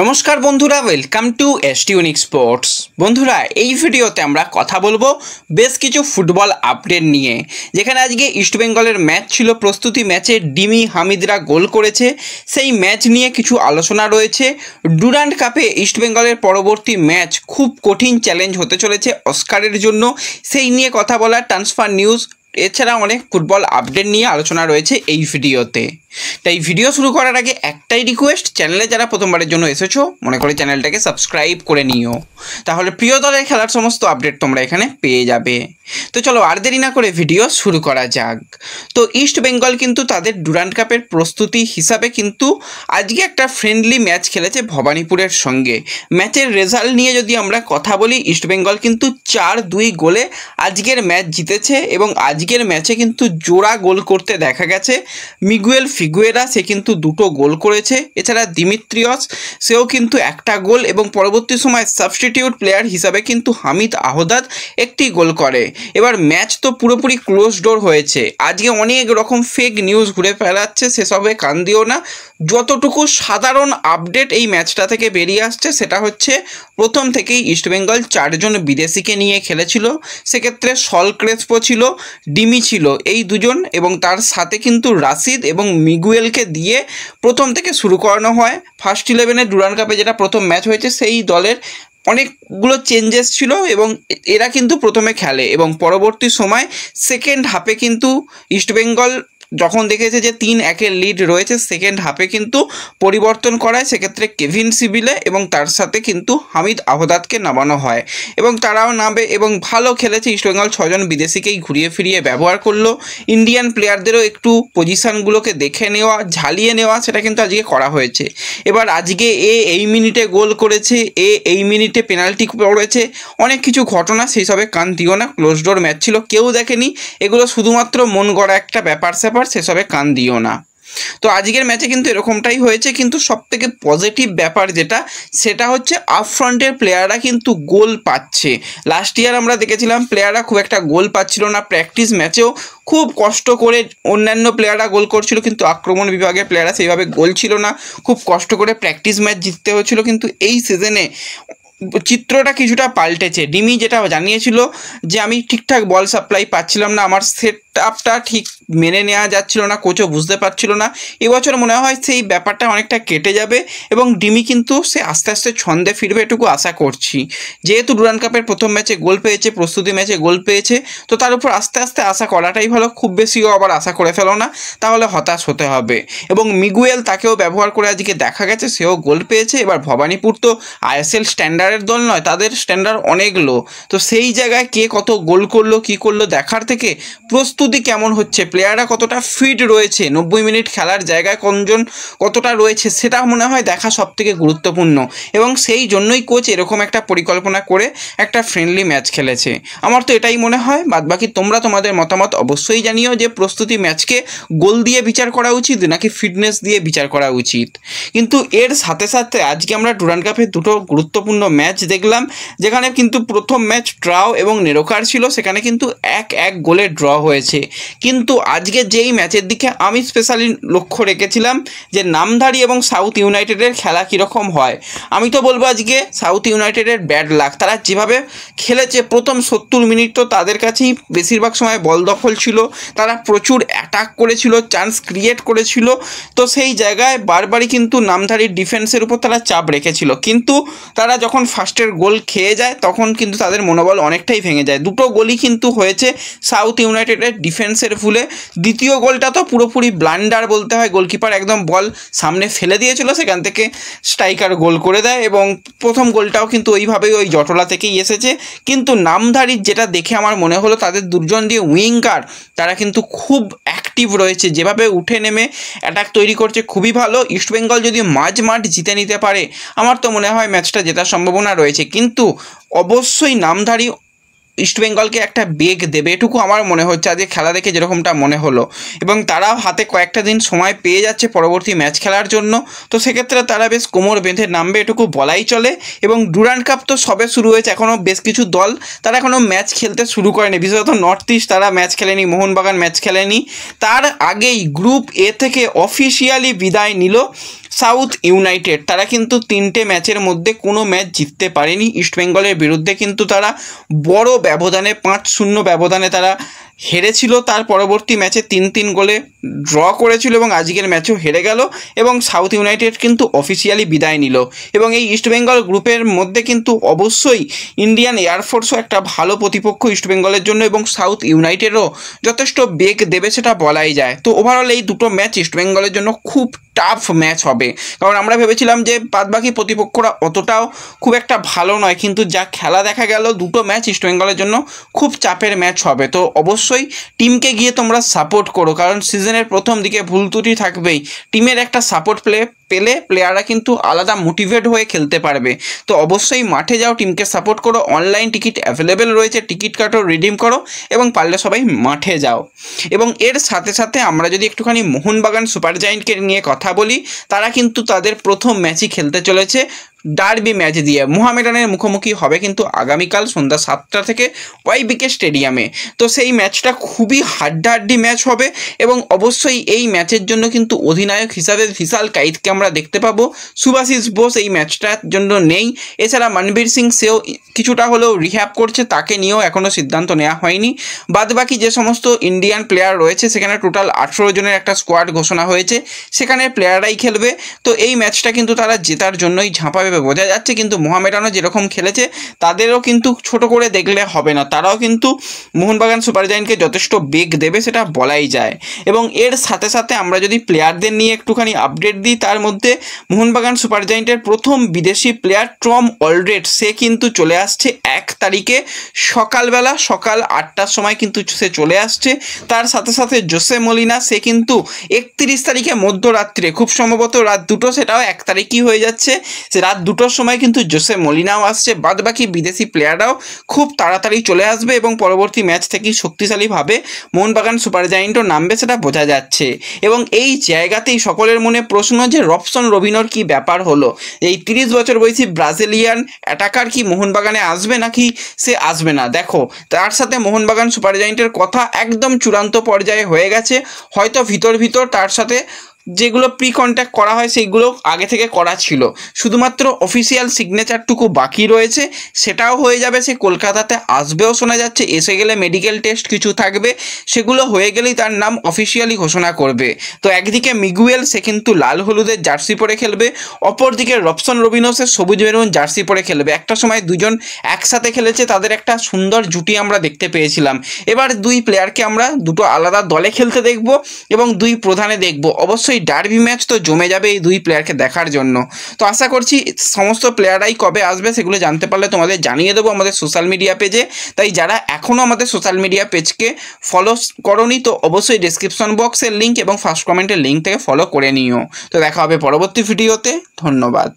নমস্কার বন্ধুরা, welcome to এসটিউনিক sports. বন্ধুরা, এই ভিডিওতে আমরা কথা বলবো বেশ কিছু ফুটবল আপডেট নিয়ে। যেখানে আজকে ইস্টবেঙ্গলের ম্যাচ ছিল, প্রস্তুতি ম্যাচে ডিমি হামিদরা গোল করেছে, সেই ম্যাচ নিয়ে কিছু আলোচনা রয়েছে। ডুরান্ড কাপে ইস্টবেঙ্গলের পরবর্তী ম্যাচ খুব কঠিন চ্যালেঞ্জ হতে চলেছে অস্কারের জন্য, সেই নিয়ে কথা বলা, ট্রান্সফার নিউজ, এছাড়া অনেক ফুটবল আপডেট নিয়ে আলোচনা রয়েছে এই ভিডিওতে। তাই ভিডিও শুরু করার আগে একটাই রিকোয়েস্ট, চ্যানেলে যারা প্রথমবারের জন্য এসেছো মনে করে চ্যানেলটাকে সাবস্ক্রাইব করে নিও, তাহলে প্রিয় দলের খেলার সমস্ত আপডেট তোমরা এখানে পেয়ে যাবে। তো চলো আর দেরি না করে ভিডিও শুরু করা যাক। তো ইস্ট বেঙ্গল কিন্তু তাদের ডুরান্ড কাপের প্রস্তুতি হিসাবে কিন্তু আজকে একটা ফ্রেন্ডলি ম্যাচ খেলেছে ভবানীপুরের সঙ্গে। ম্যাচের রেজাল্ট নিয়ে যদি আমরা কথা বলি, ইস্ট বেঙ্গল কিন্তু 4-2 গোলে আজকের ম্যাচ জিতেছে এবং আজকের ম্যাচে কিন্তু জোড়া গোল করতে দেখা গেছে। মিগুয়েল ফিগুয়েরা সে কিন্তু 2টো গোল করেছে, এছাড়া দিমিত্রিয়স সেও কিন্তু 1টা গোল, এবং পরবর্তী সময় সাবস্টিটিউট প্লেয়ার হিসাবে কিন্তু হামিদ আহদাদ 1টি গোল করে। এবার ম্যাচ তো পুরোপুরি ক্লোজ ডোর হয়েছে। আজকে অনেক রকম ফেক নিউজ ঘুরে ফেলাচ্ছে, সেসবে কান দিও না। যতটুকু সাধারণ আপডেট এই ম্যাচটা থেকে বেরিয়ে আসছে সেটা হচ্ছে, প্রথম থেকেই ইস্টবেঙ্গল 4 জন বিদেশিকে নিয়ে খেলেছিল। সেক্ষেত্রে সল ক্রেসপো ছিল, ডিমি ছিল, এই দুজন, এবং তার সাথে কিন্তু রাশিদ এবং মিগুয়েলকে দিয়ে প্রথম থেকে শুরু করানো হয়। ফার্স্ট 11-এ ডুরান্ড কাপে যেটা প্রথম ম্যাচ হয়েছে সেই দলের অনেকগুলো চেঞ্জেস ছিল এবং এরা কিন্তু প্রথমে খেলে, এবং পরবর্তী সময় সেকেন্ড হাফে কিন্তু ইস্টবেঙ্গল যখন দেখেছে যে 3-1 লিড রয়েছে, সেকেন্ড হাফে কিন্তু পরিবর্তন করায়। সেক্ষেত্রে কেভিন সিবিলে এবং তার সাথে কিন্তু হামিদ আহদাদকে নামানো হয় এবং তারাও নামবে এবং ভালো খেলেছে। ইস্টবেঙ্গল 6 জন বিদেশিকেই ঘুরিয়ে ফিরিয়ে ব্যবহার করলো। ইন্ডিয়ান প্লেয়ারদেরও একটু পজিশানগুলোকে দেখে নেওয়া, ঝালিয়ে নেওয়া, সেটা কিন্তু আজকে করা হয়েছে। এবার আজকে এই মিনিটে গোল করেছে, এই মিনিটে পেনাল্টি পড়েছে, অনেক কিছু ঘটনা, সেই সবে কান দিও না। ক্লোজ ডোর ম্যাচ ছিল, কেউ দেখেনি, এগুলো শুধুমাত্র মন গড়া একটা ব্যাপার স্যাপার, সেসবে কান দিও না। তো আজকের ম্যাচে কিন্তু এরকমটাই হয়েছে, কিন্তু সবথেকে পজিটিভ ব্যাপার যেটা, সেটা হচ্ছে আপ ফ্রন্টের প্লেয়াররা কিন্তু গোল পাচ্ছে। লাস্ট ইয়ার আমরা দেখেছিলাম প্লেয়াররা খুব একটা গোল পাচ্ছিল না, প্র্যাকটিস ম্যাচেও খুব কষ্ট করে অন্যান্য প্লেয়াররা গোল করছিল, কিন্তু আক্রমণ বিভাগের প্লেয়াররা সেইভাবে গোল ছিল না, খুব কষ্ট করে প্র্যাকটিস ম্যাচ জিততে হয়েছিল। কিন্তু এই সিজনে চিত্রটা কিছুটা পাল্টেছে। ডিমি যেটা জানিয়েছিল যে আমি ঠিকঠাক বল সাপ্লাই পাচ্ছিলাম না, আমার সেট আপটা ঠিক মেনে নেওয়া যাচ্ছিল না, কোচও বুঝতে পারছিল না। এবছর মনে হয় সেই ব্যাপারটা অনেকটা কেটে যাবে এবং ডিমি কিন্তু সে আস্তে আস্তে ছন্দে ফিরবে, এটুকু আশা করছি। যেহেতু ডুরান্ড কাপের প্রথম ম্যাচে গোল পেয়েছে, প্রস্তুতি ম্যাচে গোল পেয়েছে, তো তার উপর আস্তে আস্তে আশা করাটাই ভালো। খুব বেশিও আবার আশা করে ফেলো না, তাহলে হতাশ হতে হবে। এবং মিগুয়েল, তাকেও ব্যবহার করে আজকে দেখা গেছে, সেও গোল পেয়েছে। এবার ভবানীপুর তো আইএসএল স্ট্যান্ডার্ডের দল নয়, তাদের স্ট্যান্ডার্ড অনেক লো। তো সেই জায়গায় কে কত গোল করলো, কী করলো দেখার থেকে প্রস্তুতি কেমন হচ্ছে, প্লেয়াররা কতটা ফিট রয়েছে, 90 মিনিট খেলার জায়গায় কোনজন কতটা রয়েছে, সেটা মনে হয় দেখা সবথেকে গুরুত্বপূর্ণ। এবং সেই জন্যই কোচ এরকম একটা পরিকল্পনা করে একটা ফ্রেন্ডলি ম্যাচ খেলেছে। আমার তো এটাই মনে হয়। বাদবাকি তোমরা তোমাদের মতামত অবশ্যই জানিও যে প্রস্তুতি ম্যাচকে গোল দিয়ে বিচার করা উচিত নাকি ফিটনেস দিয়ে বিচার করা উচিত। কিন্তু এর সাথে সাথে আজকে আমরা ডুরান্ড কাপের 2টো গুরুত্বপূর্ণ ম্যাচ দেখলাম, যেখানে কিন্তু প্রথম ম্যাচ ট্রাও এবং নেরোকার ছিল, সেখানে কিন্তু 1-1 গোলে ড্র হয়েছে। কিন্তু আজকে যেই ম্যাচের দিকে আমি স্পেশালি লক্ষ্য রেখেছিলাম যে নামধারী এবং সাউথ ইউনাইটেডের খেলা কীরকম হয়, আমি তো বলবো আজকে সাউথ ইউনাইটেডের ব্যাড লাক। তারা যেভাবে খেলেছে প্রথম 70 মিনিট, তো তাদের কাছেই বেশিরভাগ সময় বল দখল ছিল, তারা প্রচুর অ্যাটাক করেছিল, চান্স ক্রিয়েট করেছিল। তো সেই জায়গায় বারবারই কিন্তু নামধারীর ডিফেন্সের উপর তারা চাপ রেখেছিল, কিন্তু তারা যখন ফার্স্টের গোল খেয়ে যায় তখন কিন্তু তাদের মনোবল অনেকটাই ভেঙে যায়। 2টো গোলই কিন্তু হয়েছে সাউথ ইউনাইটেডের ডিফেন্সের ভুলে। দ্বিতীয় গোলটা তো পুরোপুরি ব্লান্ডার বলতে হয়, গোলকিপার একদম বল সামনে ফেলে দিয়েছিল, সেখান থেকে স্ট্রাইকার গোল করে দেয়। এবং প্রথম গোলটাও কিন্তু ওইভাবেই ওই জটলা থেকেই এসেছে। কিন্তু নামধারীর যেটা দেখে আমার মনে হলো, তাদের 2 জন দিয়ে উইঙ্গার তারা কিন্তু খুব অ্যাক্টিভ রয়েছে, যেভাবে উঠে নেমে অ্যাটাক তৈরি করছে, খুবই ভালো। ইস্টবেঙ্গল যদি মাঝ মাঠ জিতে নিতে পারে, আমার তো মনে হয় ম্যাচটা জেতার সম্ভাবনা রয়েছে। কিন্তু অবশ্যই নামধারী ইস্টবেঙ্গলকে একটা বেগ দেবে, এটুকু আমার মনে হচ্ছে আজকে খেলা দেখে যেরকমটা মনে হলো। এবং তারাও হাতে কয়েকটা দিন সময় পেয়ে যাচ্ছে পরবর্তী ম্যাচ খেলার জন্য, তো সেক্ষেত্রে তারা বেশ কোমর বেঁধে নামবে, এটুকু বলাই চলে। এবং ডুরান্ড কাপ তো সবে শুরু হয়েছে, এখনও বেশ কিছু দল তারা এখনও ম্যাচ খেলতে শুরু করেনি, বিশেষত নর্থ ইস্ট তারা ম্যাচ খেলেনি, মোহনবাগান ম্যাচ খেলেনি। তার আগেই গ্রুপ এ থেকে অফিসিয়ালি বিদায় নিল সাউথ ইউনাইটেড তারা কিন্তু 3টে ম্যাচের মধ্যে কোনো ম্যাচ জিততে পারেনি ইস্টবেঙ্গলের বিরুদ্ধে, কিন্তু তারা বড় ব্যবধানে 5-0 ব্যবধানে তারা হেরেছিল। তার পরবর্তী ম্যাচে 3-3 গোলে ড্র করেছিল এবং আজকের ম্যাচও হেরে গেল এবং সাউথ ইউনাইটেড কিন্তু অফিসিয়ালি বিদায় নিল। এবং এই ইস্টবেঙ্গল গ্রুপের মধ্যে কিন্তু অবশ্যই ইন্ডিয়ান এয়ারফোর্সও একটা ভালো প্রতিপক্ষ ইস্টবেঙ্গলের জন্য, এবং সাউথ ইউনাইটেডও যথেষ্ট বেগ দেবে সেটা বলাই যায়। তো ওভারঅল এই দুটো ম্যাচ ইস্টবেঙ্গলের জন্য খুব টাফ ম্যাচ হবে, কারণ আমরা ভেবেছিলাম যে বাদবাকি প্রতিপক্ষরা অতটাও খুব একটা ভালো নয়, কিন্তু যা খেলা দেখা গেল দুটো ম্যাচ ইস্টবেঙ্গলের জন্য খুব চাপের ম্যাচ হবে। তো অবশ্যই টিমকে গিয়ে তোমরা সাপোর্ট করো, কারণ সিজনের প্রথম দিকে ভুল ত্রুটি থাকবেই। টিমের একটা সাপোর্ট পেলে প্লেয়াররা কিন্তু আলাদা মোটিভেট হয়ে খেলতে পারবে। তো অবশ্যই মাঠে যাও, টিমকে সাপোর্ট করো, অনলাইন টিকিট অ্যাভেলেবেল রয়েছে, টিকিট কাটো, রিডিম করো এবং পারলে সবাই মাঠে যাও। এবং এর সাথে সাথে আমরা যদি একটুখানি মোহনবাগান সুপার জায়েন্টকে নিয়ে কথা বলি, তারা কিন্তু তাদের প্রথম ম্যাচই খেলতে চলেছে ডার্বি ম্যাচ দিয়ে। মোহামেডানের মুখোমুখি হবে কিন্তু আগামীকাল সন্ধ্যা 7টা থেকে ওয়াইবিকে স্টেডিয়ামে। তো সেই ম্যাচটা খুবই হাড্ডাহাড্ডি ম্যাচ হবে এবং অবশ্যই এই ম্যাচের জন্য কিন্তু অধিনায়ক হিসাবে ভিশাল কাইতকে আমরা দেখতে পাবো। সুভাশিস বোস এই ম্যাচটার জন্য নেই, এছাড়া মনবীর সিং সেও কিছুটা হলেও রিহ্যাব করছে, তাকে নিয়েও এখনও সিদ্ধান্ত নেওয়া হয়নি। বাদবাকি যে সমস্ত ইন্ডিয়ান প্লেয়ার রয়েছে সেখানে টোটাল 18 জনের একটা স্কোয়াড ঘোষণা হয়েছে, সেখানে প্লেয়াররাই খেলবে। তো এই ম্যাচটা কিন্তু তারা জেতার জন্যই ঝাঁপাবে বোঝা যাচ্ছে, কিন্তু মোহামেডানও যেরকম খেলেছে তাদেরও কিন্তু ছোট করে দেখলে হবে না, তারাও কিন্তু মোহনবাগান সুপার জায়েন্টকে যথেষ্ট বেগ দেবে সেটা বলাই যায়। এবং এর সাথে সাথে আমরা যদি প্লেয়ারদের নিয়ে একটুখানি আপডেট দিই, তার মধ্যে মোহনবাগান সুপার জায়েন্টের প্রথম বিদেশি প্লেয়ার টম অলরেড, সে কিন্তু চলে আসছে 1 তারিখে সকালবেলা, সকাল 8টার সময় কিন্তু সে চলে আসছে। তার সাথে সাথে জোসে মলিনা, সে কিন্তু 31 তারিখে মধ্যরাত্রে, খুব সম্ভবত রাত 2টো, সেটাও 1 তারিখই হয়ে যাচ্ছে, সে রাত 2টোর সময় কিন্তু জোসে মলিনাও আসছে। বাদবাকি বিদেশি প্লেয়াররাও খুব তাড়াতাড়ি চলে আসবে এবং পরবর্তী ম্যাচ থেকেই শক্তিশালীভাবে মোহনবাগান সুপার জায়েন্টও নামবে সেটা বোঝা যাচ্ছে। এবং এই জায়গাতেই সকলের মনে প্রশ্ন যে রবসন রবিনোর কি ব্যাপার হলো, এই 30 বছর বয়সী ব্রাজিলিয়ান অ্যাটাকার কি মোহনবাগানে আসবে নাকি সে আসবে না। দেখো, তার সাথে মোহনবাগান সুপার জায়েন্টের কথা একদম চূড়ান্ত পর্যায়ে হয়ে গেছে, হয়তো ভিতর তার সাথে যেগুলো প্রি কন্ট্যাক্ট করা হয় সেইগুলো আগে থেকে করা ছিল, শুধুমাত্র অফিসিয়াল সিগনেচারটুকু বাকি রয়েছে, সেটাও হয়ে যাবে। সে কলকাতাতে আসবেও শোনা যাচ্ছে, এসে গেলে মেডিকেল টেস্ট কিছু থাকবে, সেগুলো হয়ে গেলেই তার নাম অফিসিয়ালি ঘোষণা করবে। তো একদিকে মিগুয়েল, সে কিন্তু লাল হলুদের জার্সি পরে খেলবে, অপরদিকে রবসন রবিনো সে সবুজ মেরুন জার্সি পরে খেলবে। একটা সময় দুজন একসাথে খেলেছে, তাদের একটা সুন্দর জুটি আমরা দেখতে পেয়েছিলাম। এবার দুই প্লেয়ারকে আমরা দুটো আলাদা দলে খেলতে দেখব এবং দুই প্রধানে দেখব। অবশ্যই ডার্বি ম্যাচ তো জমে যাবে এই দুই প্লেয়ারকে দেখার জন্য। তো আশা করছি সমস্ত প্লেয়াররাই কবে আসবে সেগুলো জানতে পারলে তোমাদের জানিয়ে দেবো আমাদের সোশ্যাল মিডিয়া পেজে। তাই যারা এখনও আমাদের সোশ্যাল মিডিয়া পেজকে ফলো করোনি, তো অবশ্যই ডেসক্রিপশন বক্সের লিঙ্ক এবং ফার্স্ট কমেন্টের লিঙ্ক থেকে ফলো করে নিও। তো দেখা হবে পরবর্তী ভিডিওতে, ধন্যবাদ।